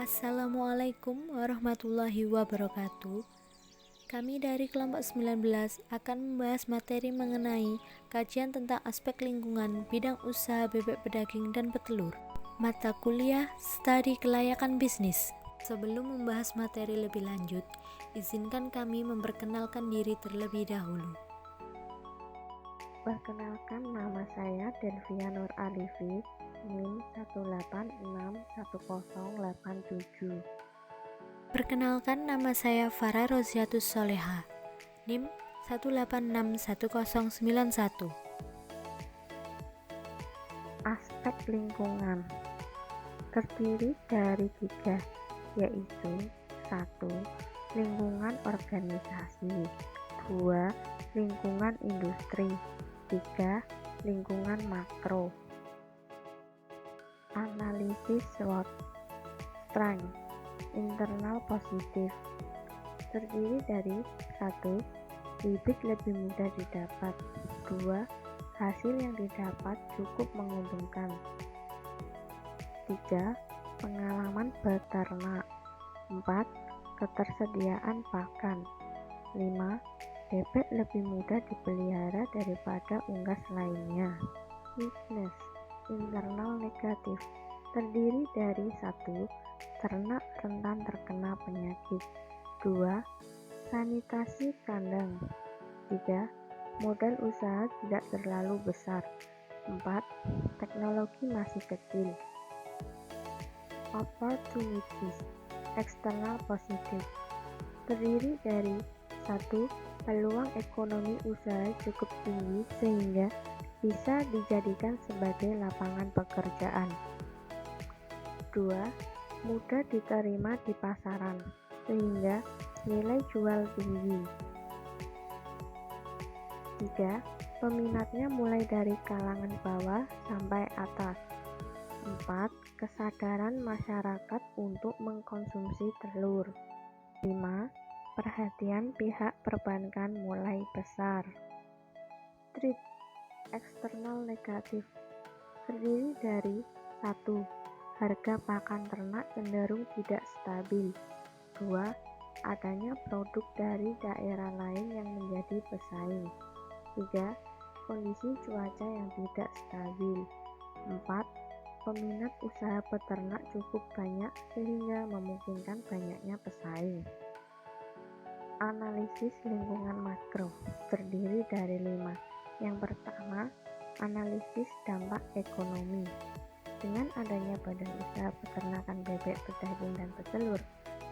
Assalamualaikum warahmatullahi wabarakatuh. Kami dari kelompok 19 akan membahas materi mengenai kajian tentang aspek lingkungan bidang usaha bebek pedaging dan petelur. Mata kuliah Studi Kelayakan Bisnis. Sebelum membahas materi lebih lanjut, izinkan kami memperkenalkan diri terlebih dahulu. Perkenalkan, nama saya Delvia Nur Alifi, NIM 1861087. Perkenalkan, nama saya Farah Roziatus Soleha, NIM 1861091. Aspek lingkungan terdiri dari 3, yaitu 1. Lingkungan organisasi, 2. Lingkungan industri, 3. Lingkungan makro. Analisis SWOT. Strength, internal positif, terdiri dari 1. Bibit lebih mudah didapat, 2. Hasil yang didapat cukup menguntungkan, 3. Pengalaman beternak, 4. Ketersediaan pakan, 5. Bebek lebih mudah dipelihara daripada unggas lainnya. Weakness, internal negatif, terdiri dari 1. Ternak rentan terkena penyakit, 2. Sanitasi kandang, 3. Modal usaha tidak terlalu besar, 4. Teknologi masih kecil. Opportunities, eksternal positif, terdiri dari 1. Peluang ekonomi usaha cukup tinggi sehingga bisa dijadikan sebagai lapangan pekerjaan, 2. Mudah diterima di pasaran sehingga nilai jual tinggi, 3. Peminatnya mulai dari kalangan bawah sampai atas, 4. Kesadaran masyarakat untuk mengkonsumsi telur, 5. Perhatian pihak perbankan mulai besar. Threat, eksternal negatif, terdiri dari 1. Harga pakan ternak cenderung tidak stabil, 2. Adanya produk dari daerah lain yang menjadi pesaing, 3. Kondisi cuaca yang tidak stabil, 4. Peminat usaha peternak cukup banyak sehingga memungkinkan banyaknya pesaing. Analisis lingkungan makro terdiri dari 5. Yang pertama, analisis dampak ekonomi. Dengan adanya badan usaha peternakan bebek, pedaging, dan petelur,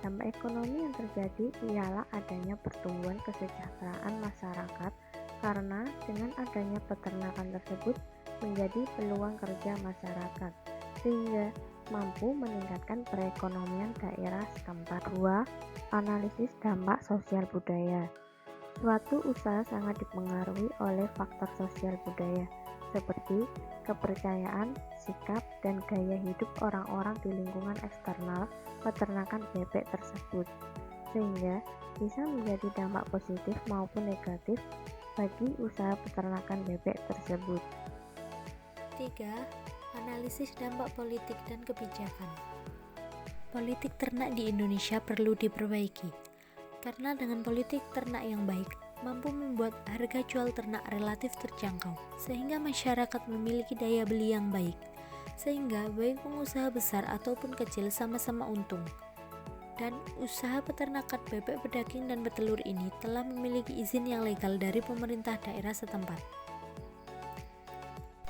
dampak ekonomi yang terjadi ialah adanya pertumbuhan kesejahteraan masyarakat karena dengan adanya peternakan tersebut menjadi peluang kerja masyarakat sehingga mampu meningkatkan perekonomian daerah setempat. 2. Analisis dampak sosial budaya. Suatu usaha sangat dipengaruhi oleh faktor sosial budaya seperti kepercayaan, sikap, dan gaya hidup orang-orang di lingkungan eksternal peternakan bebek tersebut, sehingga bisa menjadi dampak positif maupun negatif bagi usaha peternakan bebek tersebut. 3. Analisis dampak politik dan kebijakan. Politik ternak di Indonesia perlu diperbaiki, karena dengan politik ternak yang baik, mampu membuat harga jual ternak relatif terjangkau, sehingga masyarakat memiliki daya beli yang baik, sehingga baik pengusaha besar ataupun kecil sama-sama untung. Dan usaha peternakan bebek, pedaging, dan petelur ini telah memiliki izin yang legal dari pemerintah daerah setempat.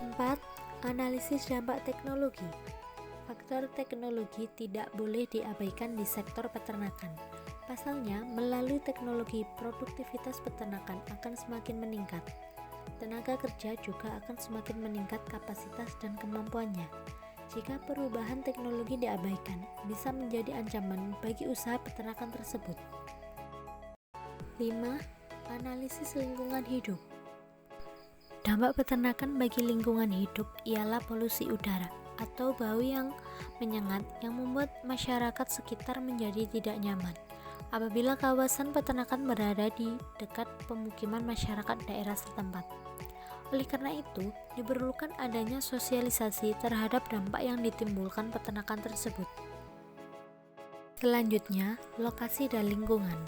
4. Analisis dampak teknologi. Faktor teknologi tidak boleh diabaikan di sektor peternakan. Pasalnya, melalui teknologi, produktivitas peternakan akan semakin meningkat. Tenaga kerja juga akan semakin meningkat kapasitas dan kemampuannya. Jika perubahan teknologi diabaikan, bisa menjadi ancaman bagi usaha peternakan tersebut. 5. Analisis lingkungan hidup. Dampak peternakan bagi lingkungan hidup ialah polusi udara atau bau yang menyengat yang membuat masyarakat sekitar menjadi tidak nyaman apabila kawasan peternakan berada di dekat pemukiman masyarakat daerah setempat. Oleh karena itu, diperlukan adanya sosialisasi terhadap dampak yang ditimbulkan peternakan tersebut. Selanjutnya, lokasi dan lingkungan.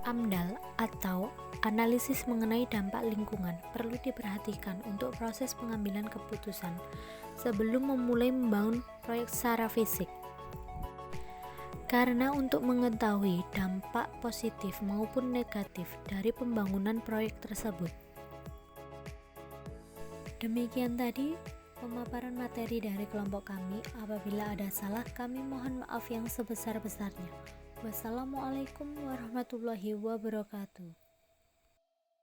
AMDAL atau analisis mengenai dampak lingkungan perlu diperhatikan untuk proses pengambilan keputusan sebelum memulai membangun proyek secara fisik. Karena untuk mengetahui dampak positif maupun negatif dari pembangunan proyek tersebut. Demikian tadi pemaparan materi dari kelompok kami. Apabila ada salah, kami mohon maaf yang sebesar-besarnya. Wassalamualaikum warahmatullahi wabarakatuh.